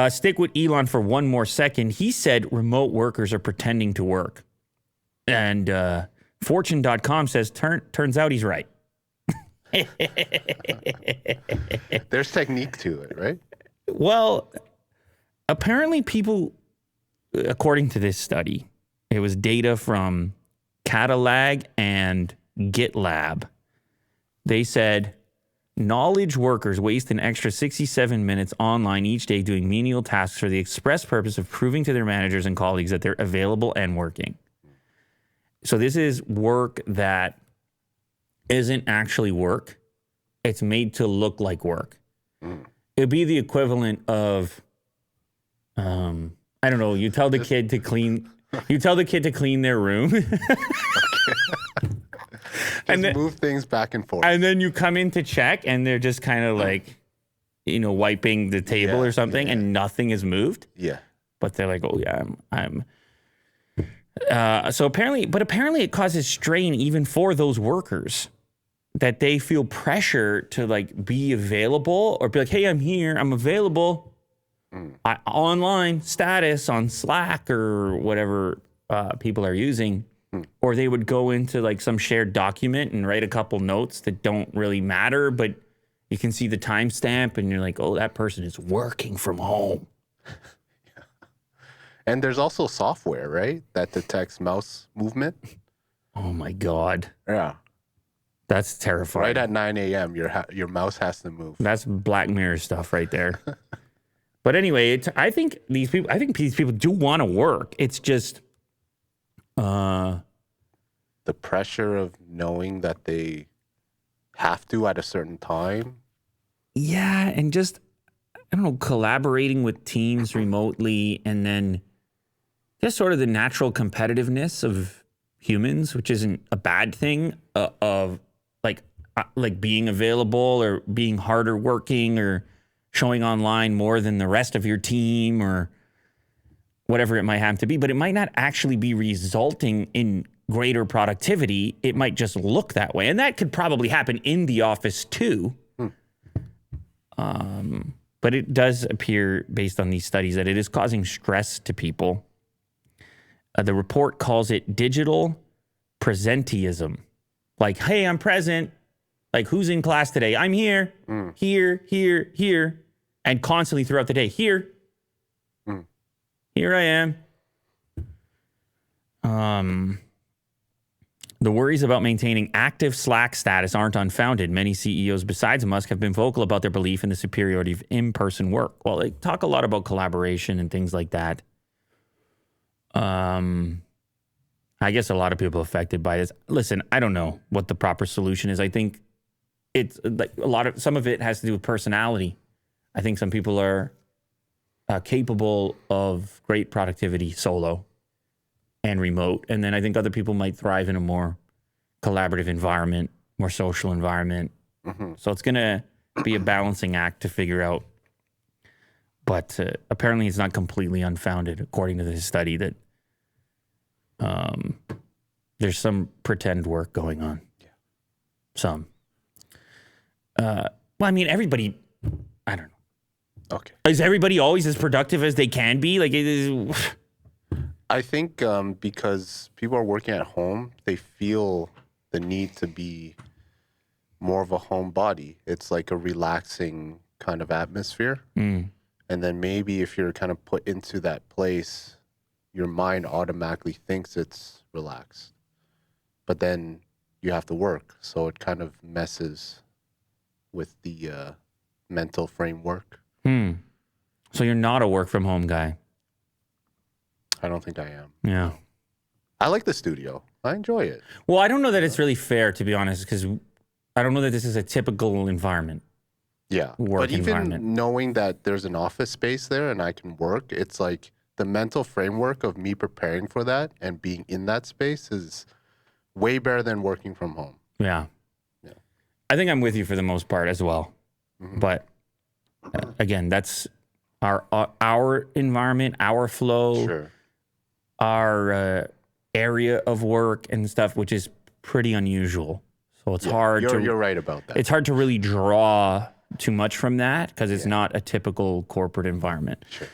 Stick with Elon for one more second. He said remote workers are pretending to work. And Fortune.com says, turns out he's right. There's technique to it, right? Well, apparently people, according to this study, it was data from Catalog and GitLab. They said knowledge workers waste an extra 67 minutes online each day doing menial tasks for the express purpose of proving to their managers and colleagues that they're available and working. So this is work that isn't actually work. It's made to look like work. It'd be the equivalent of, I don't know, you tell the kid to clean their room. And then, move things back and forth. And then you come in to check and they're just kind of like, wiping the table or something and nothing is moved. Yeah. But they're like, oh yeah, so apparently it causes strain even for those workers, that they feel pressure to like be available or be like, hey, I'm here, I'm available. Online status on Slack or whatever people are using. Or they would go into like some shared document and write a couple notes that don't really matter, but you can see the timestamp and you're like, oh, that person is working from home. And there's also software, right, that detects mouse movement. Oh my God. Yeah. That's terrifying. Right at 9 a.m., your mouse has to move. That's Black Mirror stuff right there. But anyway, I think these people do want to work. It's just the pressure of knowing that they have to at a certain time. Yeah, and just, I don't know, collaborating with teams remotely, and then just sort of the natural competitiveness of humans, which isn't a bad thing, of like being available or being harder working or showing online more than the rest of your team or whatever it might have to be. But it might not actually be resulting in greater productivity. It might just look that way. And that could probably happen in the office too. But it does appear, based on these studies, that it is causing stress to people. The report calls it digital presenteeism. Like, hey, I'm present. Like, who's in class today? I'm here, here, here, here. And constantly throughout the day, here. Here I am. The worries about maintaining active Slack status aren't unfounded. Many CEOs besides Musk have been vocal about their belief in the superiority of in-person work. Well, they talk a lot about collaboration and things like that. I guess a lot of people affected by this. Listen, I don't know what the proper solution is. I think it's like some of it has to do with personality. I think some people are capable of great productivity solo and remote. And then I think other people might thrive in a more collaborative environment, more social environment. So it's going to be a balancing act to figure out. But apparently it's not completely unfounded, according to this study, that there's some pretend work going on. Yeah. Some. Well, I mean, everybody, I don't know. Okay. Is everybody always as productive as they can be? Like, it is... I think because people are working at home, they feel the need to be more of a homebody. It's like a relaxing kind of atmosphere. And then maybe if you're kind of put into that place, your mind automatically thinks it's relaxed. But then you have to work. So it kind of messes with the mental framework. So you're not a work from home guy? I don't think I am. Yeah. I like the studio. I enjoy it. Well, I don't know that it's really fair, to be honest, because I don't know that this is a typical environment. Yeah. Work but even environment. Knowing that there's an office space there and I can work, it's like the mental framework of me preparing for that and being in that space is way better than working from home. Yeah. I think I'm with you for the most part as well. But again, that's our environment, our flow. Sure. Our area of work and stuff, which is pretty unusual. So it's hard you're right about that. It's hard to really draw too much from that because it's not a typical corporate environment. Sure.